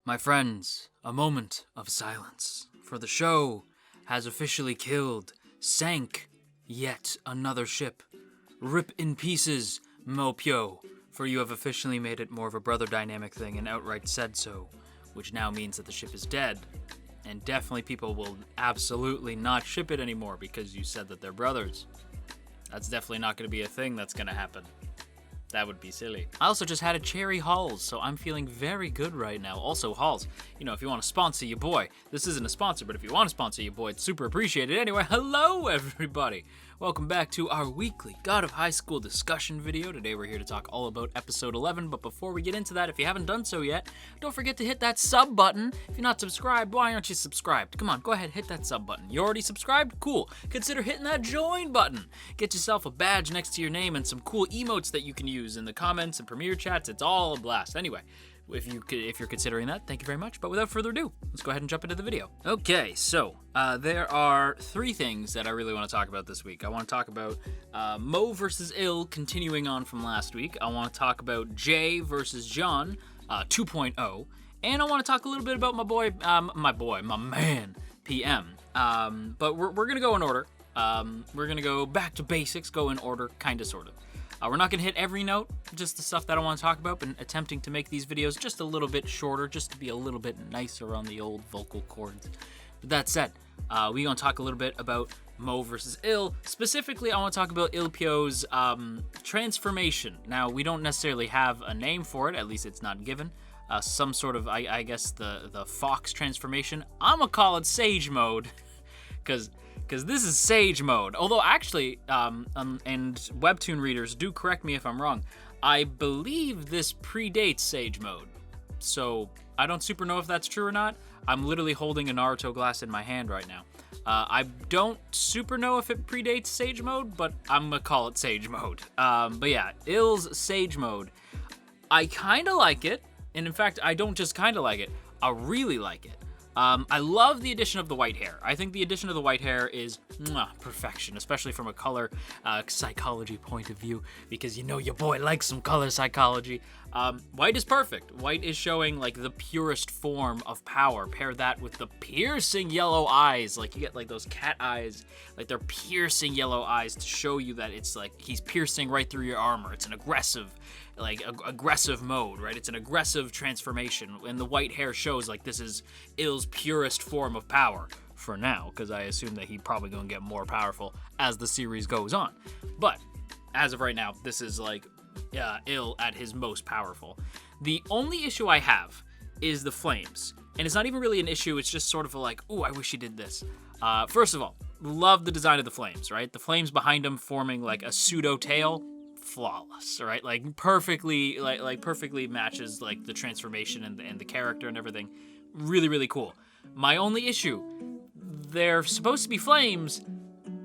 My friends, a moment of silence, for the show has officially sank yet another ship. Rip in pieces, Illpyo, for you have officially made it more of a brother dynamic thing and outright said so, which now means that the ship is dead. And definitely people will absolutely not ship it anymore because you said that they're brothers. That's definitely not going to be a thing that's going to happen. That would be silly. I also just had a cherry Halls, so I'm feeling very good right now. Also, Halls, if you want to sponsor your boy, this isn't a sponsor, but if you want to sponsor your boy, it's super appreciated. Anyway, hello everybody. Welcome back to our weekly God of High School discussion video. Today we're here to talk all about episode 11, but before we get into that, if you haven't done so yet, don't forget to hit that sub button. If you're not subscribed, why aren't you subscribed? Come on, go ahead, hit that sub button. You already subscribed? Cool. Consider hitting that join button. Get yourself a badge next to your name and some cool emotes that you can use in the comments and premiere chats. It's all a blast. Anyway, if you're considering that, thank you very much. But without further ado, let's go ahead and jump into the video. Okay, so there are three things that I really want to talk about this week. I want to talk about Mo versus Ill continuing on from last week. I want to talk about Jay versus John 2.0. And I want to talk a little bit about my man, PM. But we're going to go in order. We're going to go back to basics, go in order, kind of, sort of. We're not going to hit every note, just the stuff that I want to talk about, but attempting to make these videos just a little bit shorter, just to be a little bit nicer on the old vocal cords. But that said, we're going to talk a little bit about Mo versus Ill. Specifically, I want to talk about Illpyo's transformation. Now, we don't necessarily have a name for it, at least it's not given. Some sort of, I guess, the Fox transformation. I'm going to call it Sage Mode, because this is Sage Mode. Although, actually, and Webtoon readers, do correct me if I'm wrong, I believe this predates Sage Mode. So, I don't super know if that's true or not. I'm literally holding a Naruto glass in my hand right now. I don't super know if it predates Sage Mode, but I'm gonna call it Sage Mode. But yeah, Ill's Sage Mode. I kinda like it, and in fact, I don't just kinda like it, I really like it. I love the addition of the white hair. I think the addition of the white hair is perfection, especially from a color psychology point of view, because your boy likes some color psychology. White is perfect. White is showing like the purest form of power. Pair that with the piercing yellow eyes. Like you get like those cat eyes, like they're piercing yellow eyes to show you that it's like he's piercing right through your armor. It's an aggressive mode, right? It's an aggressive transformation, and the white hair shows like this is Ill's purest form of power for now, because I assume that he's probably gonna get more powerful as the series goes on. But as of right now, this is like Ill at his most powerful. The only issue I have is the flames, and it's not even really an issue. It's just sort of like, ooh, I wish he did this. First of all, love the design of the flames, right? The flames behind him forming like a pseudo tail. Flawless, right? Like perfectly matches like the transformation and the character and everything. Really, really cool. My only issue, they're supposed to be flames.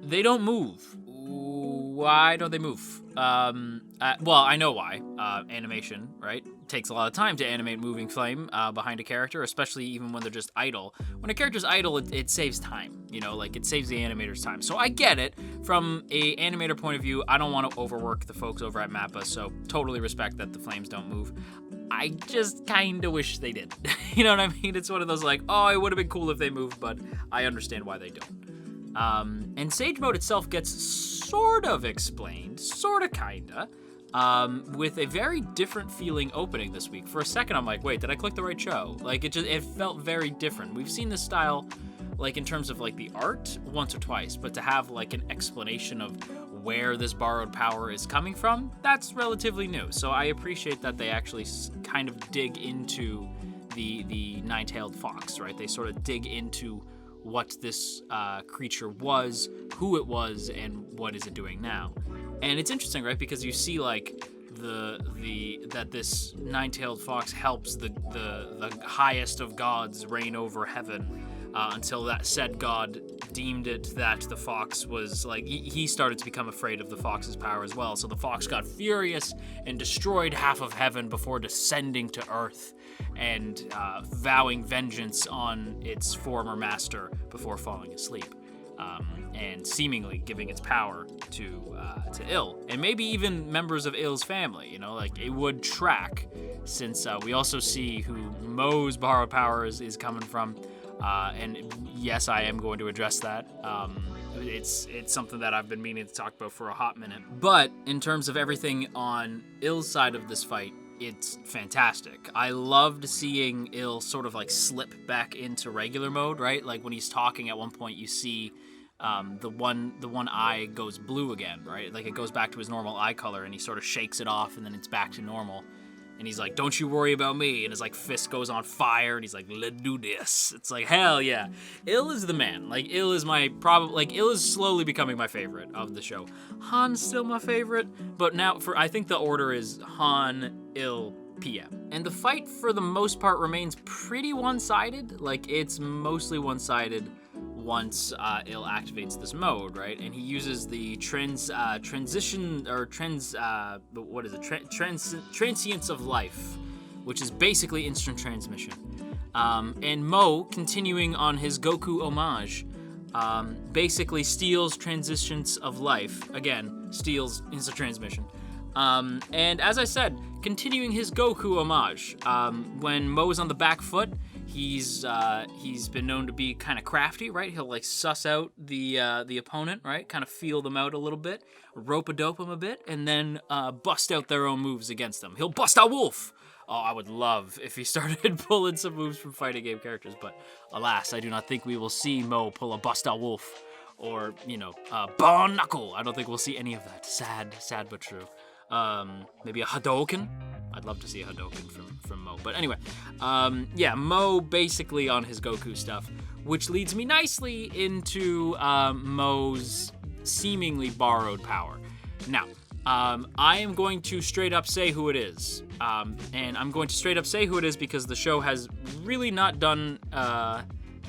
They don't move. Why don't they move? Well, I know why. Animation, right? Takes a lot of time to animate moving flame behind a character, especially even when they're just idle. When a character's idle, it saves time, like it saves the animator's time. So I get it. From a animator point of view, I don't want to overwork the folks over at Mappa, so totally respect that the flames don't move. I just kind of wish they did. You know what I mean? It's one of those like, oh, it would have been cool if they moved, but I understand why they don't. And Sage Mode itself gets sort of explained, sort of kinda, with a very different feeling opening this week. For a second, I'm like, wait, did I click the right show? Like, it felt very different. We've seen this style, like, in terms of, like, the art once or twice, but to have, like, an explanation of where this borrowed power is coming from, that's relatively new. So I appreciate that they actually kind of dig into the nine-tailed fox, right? They sort of dig into what this creature was, who it was, and what is it doing now. And it's interesting, right? Because you see like that this nine-tailed fox helps the highest of gods reign over heaven until that said god deemed it that the fox was like he started to become afraid of the fox's power as well. So the fox got furious and destroyed half of heaven before descending to earth and vowing vengeance on its former master before falling asleep. and seemingly giving its power to Ill, and maybe even members of Ill's family. You know, like it would track, since we also see who Mo's borrowed power is coming from. And yes, I am going to address that. It's something that I've been meaning to talk about for a hot minute. But in terms of everything on Ill's side of this fight, it's fantastic. I loved seeing Ill sort of like slip back into regular mode, right? Like when he's talking at one point, you see the one eye goes blue again, right? Like it goes back to his normal eye color, and he sort of shakes it off, and then it's back to normal. And he's like, "Don't you worry about me." And his like fist goes on fire, and he's like, "Let's do this." It's like, hell yeah. Ill is the man. Like Ill is Ill is slowly becoming my favorite of the show. Han's still my favorite, but now I think the order is Han, Ill, PM. And the fight for the most part remains pretty one-sided. Like it's mostly one-sided once Ill activates this mode, right? And he uses the transience of life, which is basically instant transmission. And Mo, continuing on his Goku homage, basically steals transitions of life. Again, steals instant transmission. And as I said, continuing his Goku homage, when Mo's on the back foot, he's been known to be kind of crafty, right? He'll like suss out the opponent, right? Kind of feel them out a little bit, rope-a-dope them a bit, and then bust out their own moves against them. He'll bust out Wolf. Oh, I would love if he started pulling some moves from fighting game characters, but alas, I do not think we will see Mo pull a bust out Wolf or, Bone Knuckle. I don't think we'll see any of that. Sad but true. Maybe a Hadouken. I'd love to see a Hadouken from Mo. But anyway, Mo basically on his Goku stuff, which leads me nicely into Mo's seemingly borrowed power. Now, I am going to straight up say who it is. And I'm going to straight up say who it is because the show has really not done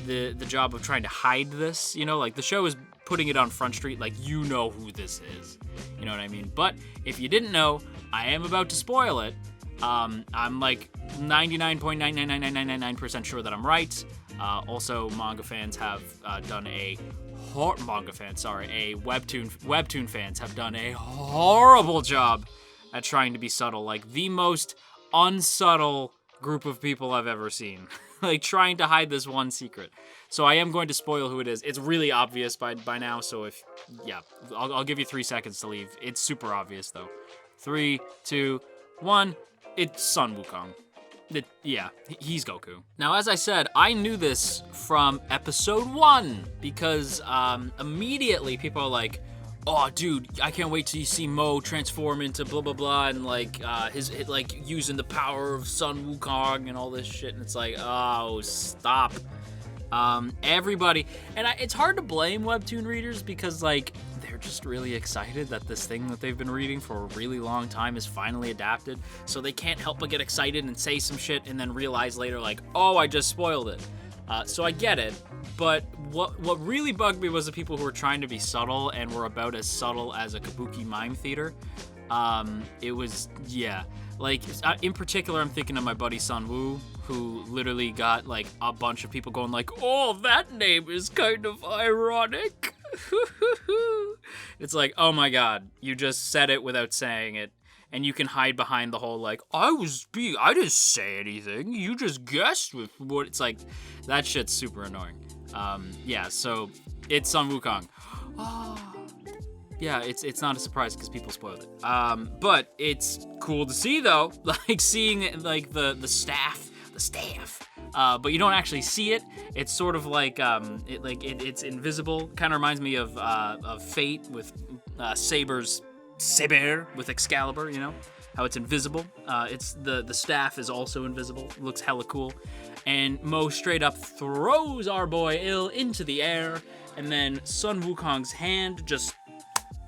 the job of trying to hide this. Like the show is putting it on Front Street, like you know who this is. You know what I mean? But if you didn't know, I am about to spoil it. I'm like 99.99999% sure that I'm right. Also, manga fans have done webtoon fans have done a horrible job at trying to be subtle. Like the most unsubtle group of people I've ever seen. Like trying to hide this one secret. So I am going to spoil who it is. It's really obvious by now, so I'll give you 3 seconds to leave. It's super obvious though. 3, 2, 1. It's Sun Wukong. He's Goku. Now, as I said, I knew this from episode 1 because immediately people are like, "Oh, dude, I can't wait till you see Mo transform into blah blah blah," and his using the power of Sun Wukong and all this shit. And it's like, oh, stop. Everybody, and it's hard to blame webtoon readers because they're just really excited that this thing that they've been reading for a really long time is finally adapted. So they can't help but get excited and say some shit and then realize later oh, I just spoiled it. So I get it, but what really bugged me was the people who were trying to be subtle and were about as subtle as a kabuki mime theater. It was, in particular, I'm thinking of my buddy Sunwoo, who literally got a bunch of people going "Oh, that name is kind of ironic." It's like, oh my god, you just said it without saying it. And you can hide behind the whole I didn't say anything. You just guessed with what. It's like, that shit's super annoying. So it's Sun Wukong. Yeah, it's not a surprise because people spoiled it. But it's cool to see though, seeing the staff. But you don't actually see it. It's sort of it's invisible. Kind of reminds me of Fate with Saber with Excalibur, how it's invisible. It's the staff is also invisible. It looks hella cool. And Mo straight up throws our boy Ill into the air, and then Sun Wukong's hand just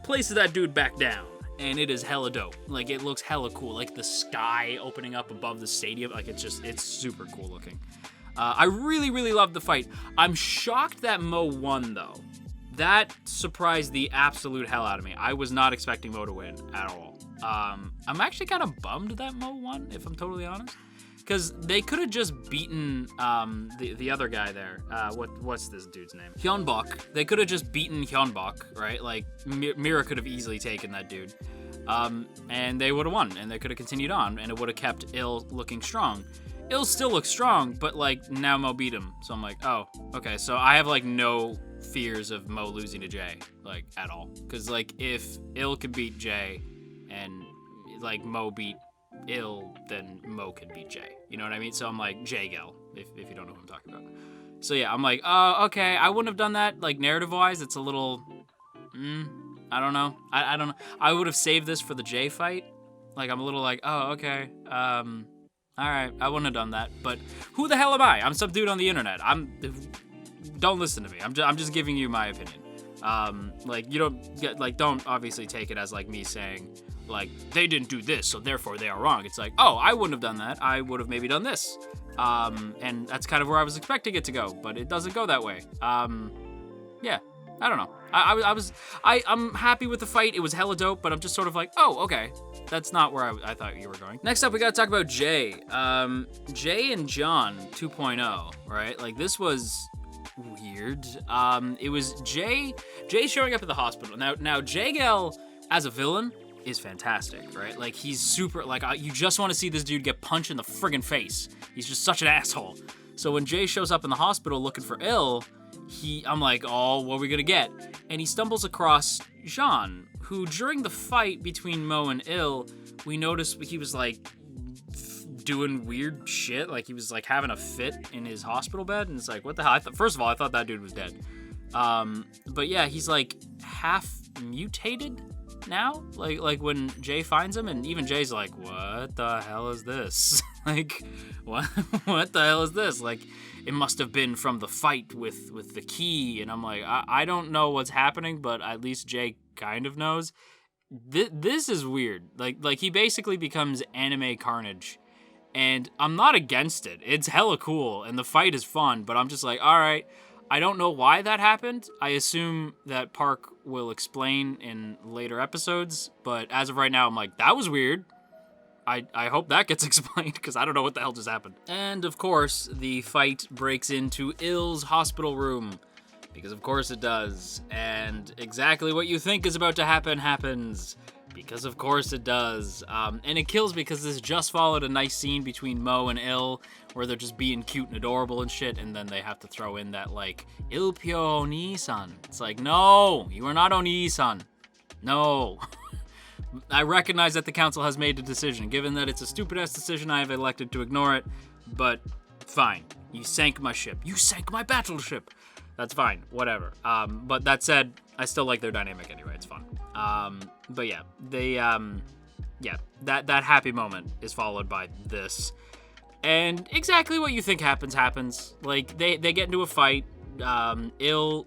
places that dude back down. And it is hella dope. It looks hella cool. The sky opening up above the stadium. It's super cool looking. I really, really love the fight. I'm shocked that Mo won, though. That surprised the absolute hell out of me. I was not expecting Mo to win at all. I'm actually kind of bummed that Mo won, if I'm totally honest. because they could have just beaten the other guy there. What's this dude's name? Hyunbok. They could have just beaten Hyunbok, right? Like Mira could have easily taken that dude, and they would have won, and they could have continued on, and it would have kept Ill looking strong. Ill still looks strong, but like now Mo beat him, so I'm like, oh, okay. So I have like no fears of Mo losing to Jay, like at all, because like if Ill could beat Jay, and like Mo beat Ill, then Mo could beat Jay. You know what I mean? So I'm like J-Gel, if you don't know what I'm talking about. So yeah, I'm like, oh, okay. I wouldn't have done that. Like narrative-wise, it's a little, I don't know. I don't know. I would have saved this for the Jay fight. Like I'm a little like, oh, okay. All right, I wouldn't have done that, but who the hell am I? I'm some dude on the internet. Don't listen to me. I'm just giving you my opinion. Like you don't get like don't obviously take it as like me saying like they didn't do this, so therefore they are wrong. It's like, oh, I wouldn't have done that. I would have maybe done this. And that's kind of where I was expecting it to go, but it doesn't go that way. Yeah, I don't know. I'm happy with the fight. It was hella dope, but I'm just sort of like, oh, okay. That's not where I thought you were going. Next up, we gotta talk about Jay. Jay and John 2.0, right? Like, this was weird. It was Jay showing up at the hospital. Now J-Gel, as a villain, is fantastic, right? Like, he's super, like, you just want to see this dude get punched in the friggin' face. He's just such an asshole. So when Jay shows up in the hospital looking for Ill, I'm like, oh, what are we gonna get? And he stumbles across Jean, who during the fight between Mo and Ill, we noticed he was like doing weird shit. Like he was like having a fit in his hospital bed, and it's like, what the hell? First of all, I thought that dude was dead. But yeah, he's like half mutated now. Like when Jay finds him, and even Jay's like, what the hell is this? Like, what the hell is this? Like, it must have been from the fight with the key. And I'm like, I don't know what's happening, but at least Jay kind of knows. This is weird. Like he basically becomes anime Carnage. And I'm not against it. It's hella cool, and the fight is fun, but I'm just like, all right, I don't know why that happened. I assume that Park will explain in later episodes, but as of right now, I'm like, that was weird. I hope that gets explained, because I don't know what the hell just happened. And of course, the fight breaks into Ill's hospital room, because of course it does. And exactly what you think is about to happen happens, because of course it does. And it kills because this just followed a nice scene between Mo and Ill, where they're just being cute and adorable and shit, and then they have to throw in that, like, Illpyo Oni-san. It's like, no, you are not Oni-san. No. I recognize that the council has made a decision. Given that it's a stupid-ass decision, I have elected to ignore it, but fine. You sank my ship. You sank my battleship. That's fine. Whatever. But that said, I still like their dynamic anyway. It's fun. But yeah, that happy moment is followed by this. And exactly what you think happens. Like, they get into a fight. Ill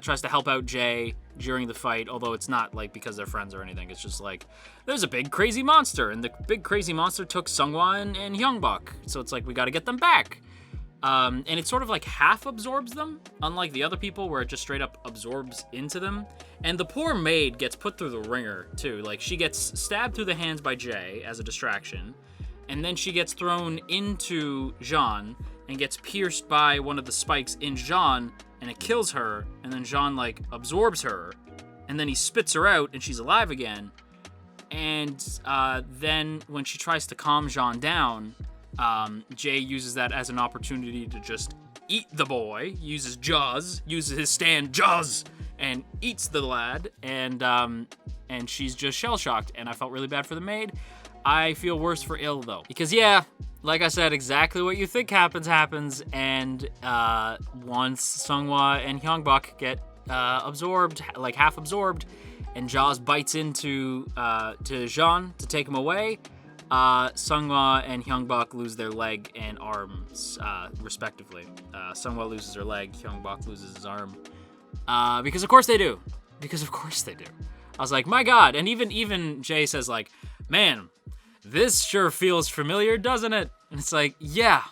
tries to help out Jay during the fight, although it's not like because they're friends or anything. It's just like, there's a big crazy monster, and the big crazy monster took Seonghwa and Hyungbok. So it's like, we gotta get them back. And it sort of like half absorbs them, unlike the other people where it just straight up absorbs into them. And the poor maid gets put through the ringer too. Like, she gets stabbed through the hands by Jay as a distraction, and then she gets thrown into Jean and gets pierced by one of the spikes in Jean, and it kills her, and then Jean like absorbs her, and then he spits her out and she's alive again. And then when she tries to calm Jean down, Jay uses that as an opportunity to just eat the boy, uses his stand jaws, and eats the lad, and she's just shell-shocked, and I felt really bad for the maid. I feel worse for Ill, though, because yeah, like I said, exactly what you think happens, and once Seonghwa and Hyungbok get absorbed, like half absorbed, and Jaws bites into to Jean to take him away, Seonghwa and Hyungbok lose their leg and arms, respectively. Seonghwa loses her leg, Hyungbok loses his arm. Because of course they do. I was like, my God. And even Jay says like, man, this sure feels familiar, doesn't it? And it's like, yeah,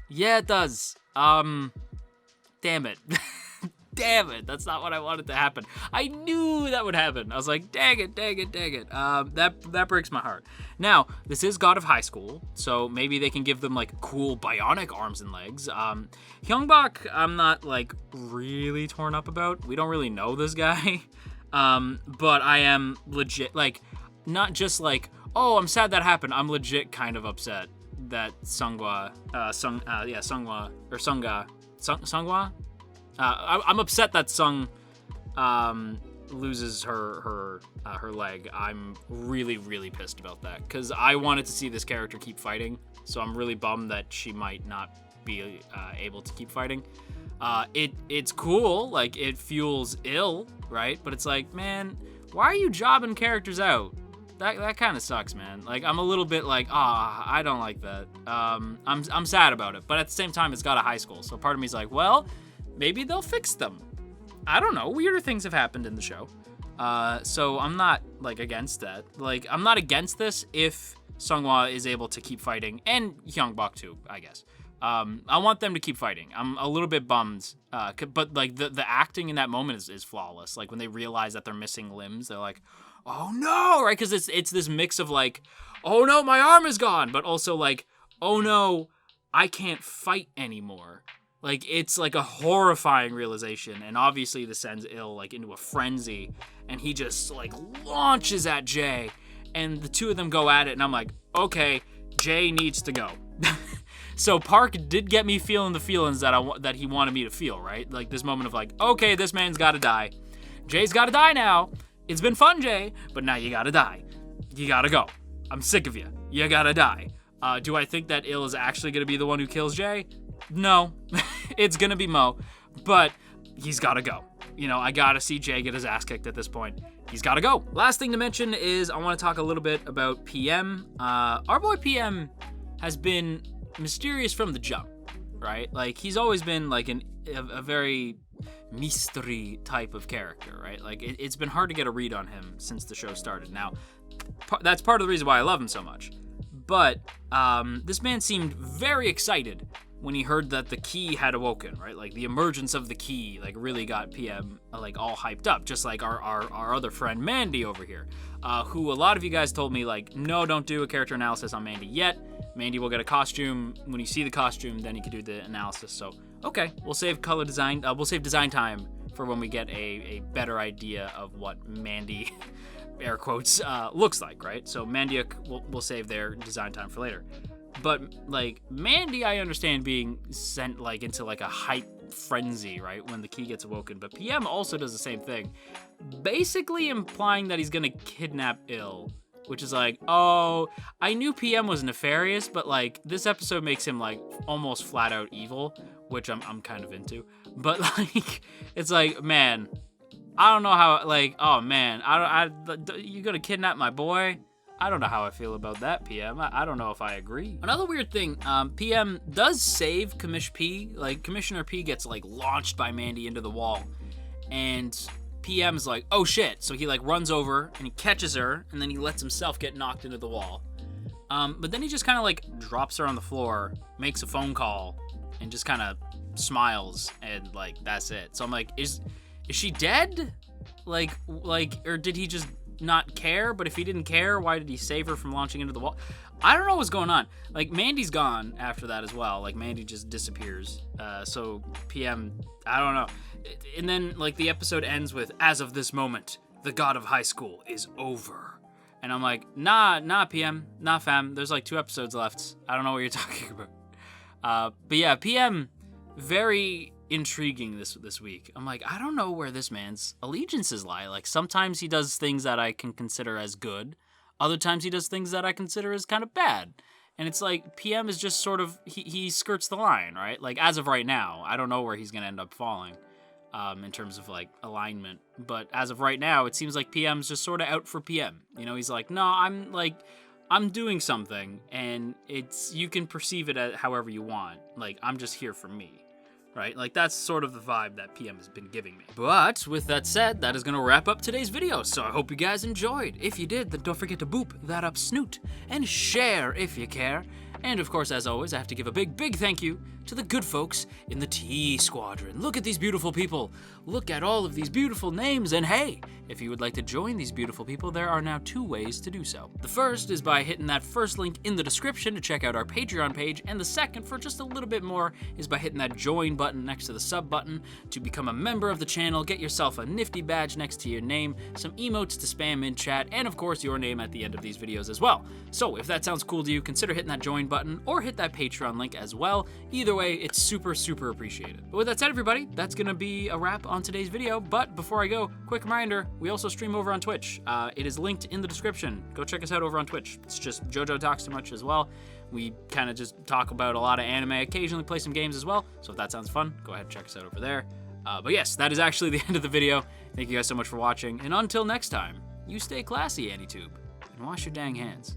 it does. Damn it. Damn it, that's not what I wanted to happen. I knew that would happen. I was like, dang it. That breaks my heart. Now, this is God of High School, so maybe they can give them, like, cool bionic arms and legs. Hyungbak, I'm not, like, really torn up about. We don't really know this guy. But I am legit, like, not just like, oh, I'm sad that happened. I'm legit kind of upset that Sunghwa, I'm upset that Sung, loses her leg. I'm really, really pissed about that, because I wanted to see this character keep fighting, so I'm really bummed that she might not be able to keep fighting. It's cool, like, it fuels Ill, right? But it's like, man, why are you jobbing characters out? That kind of sucks, man. Like, I'm a little bit like, I don't like that. I'm sad about it, but at the same time, it's got a high school, so part of me's like, well, maybe they'll fix them. I don't know. Weirder things have happened in the show. So I'm not, like, against that. Like, I'm not against this if Sunghwa is able to keep fighting, and Hyungbak too, I guess. I want them to keep fighting. I'm a little bit bummed, but, like, the acting in that moment is flawless. Like, when they realize that they're missing limbs, they're like, oh no, right? Because it's this mix of, like, oh no, my arm is gone, but also, like, oh no, I can't fight anymore. Like, it's like a horrifying realization, and obviously this sends Ill, like, into a frenzy, and he just, like, launches at Jay, and the two of them go at it, and I'm like, okay, Jay needs to go. So Park did get me feeling the feelings that he wanted me to feel, right? Like, this moment of, like, okay, this man's gotta die. Jay's gotta die now. It's been fun, Jay, but now you gotta die. You gotta go. I'm sick of you. You gotta die. Do I think that Ill is actually gonna be the one who kills Jay? No. It's gonna be Mo, but he's gotta go. You know, I gotta see Jay get his ass kicked at this point. He's gotta go. Last thing to mention is I want to talk a little bit about PM. Our boy PM has been mysterious from the jump, right? Like, he's always been, like, a very mystery type of character, right? Like, it's been hard to get a read on him since the show started. Now, that's part of the reason why I love him so much. But this man seemed very excited when he heard that the key had awoken, right? Like, the emergence of the key, like, really got PM, like, all hyped up, just like our other friend Mandy over here, who a lot of you guys told me, like, no, don't do a character analysis on Mandy yet. Mandy will get a costume. When you see the costume, then you can do the analysis. So, okay, we'll save color design, we'll save design time for when we get a better idea of what Mandy, air quotes, looks like, right? So Mandy, we'll save their design time for later. But, like, Mandy, I understand being sent, like, into, like, a hype frenzy, right, when the key gets awoken. But PM also does the same thing, basically implying that he's gonna kidnap Ill, which is like, oh, I knew PM was nefarious, but, like, this episode makes him, like, almost flat out evil, which I'm kind of into. But, like, it's like, man, I don't know how, like, oh, man, you gonna kidnap my boy? I don't know how I feel about that, PM. I don't know if I agree. Another weird thing, PM does save Commish P. Like, Commissioner P gets, like, launched by Mandy into the wall, and PM's like, oh shit. So he, like, runs over and he catches her, and then he lets himself get knocked into the wall. But then he just kind of, like, drops her on the floor, makes a phone call, and just kind of smiles, and, like, that's it. So I'm like, is she dead? Like, or did he just not care? But if he didn't care, why did he save her from launching into the wall? I don't know what's going on. Like, Mandy's gone after that as well. Like, Mandy just disappears. So PM, I don't know. And then, like, the episode ends with, as of this moment, the God of High School is over. And I'm like, nah, PM, nah, fam. There's, like, 2 episodes left. I don't know what you're talking about. But yeah, PM, very intriguing this week. I'm like, I don't know where this man's allegiances lie. Like, sometimes he does things that I can consider as good. Other times he does things that I consider as kind of bad. And it's like, PM is just sort of, he skirts the line, right? Like, as of right now, I don't know where he's going to end up falling in terms of, like, alignment. But as of right now, it seems like PM's just sort of out for PM. You know, he's like, no, I'm doing something, and you can perceive it as however you want. Like, I'm just here for me. Right? Like, that's sort of the vibe that PM has been giving me. But with that said, that is going to wrap up today's video, so I hope you guys enjoyed. If you did, then don't forget to boop that up snoot and share if you care. And of course, as always, I have to give a big thank you to the good folks in the T Squadron. Look at these beautiful people. Look at all of these beautiful names. And hey, if you would like to join these beautiful people, there are now 2 ways to do so. The first is by hitting that first link in the description to check out our Patreon page, and the second, for just a little bit more, is by hitting that join button next to the sub button to become a member of the channel, get yourself a nifty badge next to your name, some emotes to spam in chat, and of course your name at the end of these videos as well. So if that sounds cool to you, consider hitting that join button or hit that Patreon link as well. Either way, it's super, super appreciated. But with that said, everybody, that's gonna be a wrap on today's video. But before I go, quick reminder, we also stream over on Twitch. It is linked in the description. Go check us out over on Twitch. It's just JoJo Talks Too Much as well. We kind of just talk about a lot of anime, occasionally play some games as well. So if that sounds fun, go ahead and check us out over there. But yes, that is actually the end of the video. Thank you guys so much for watching. And until next time, you stay classy, AniTube, and wash your dang hands.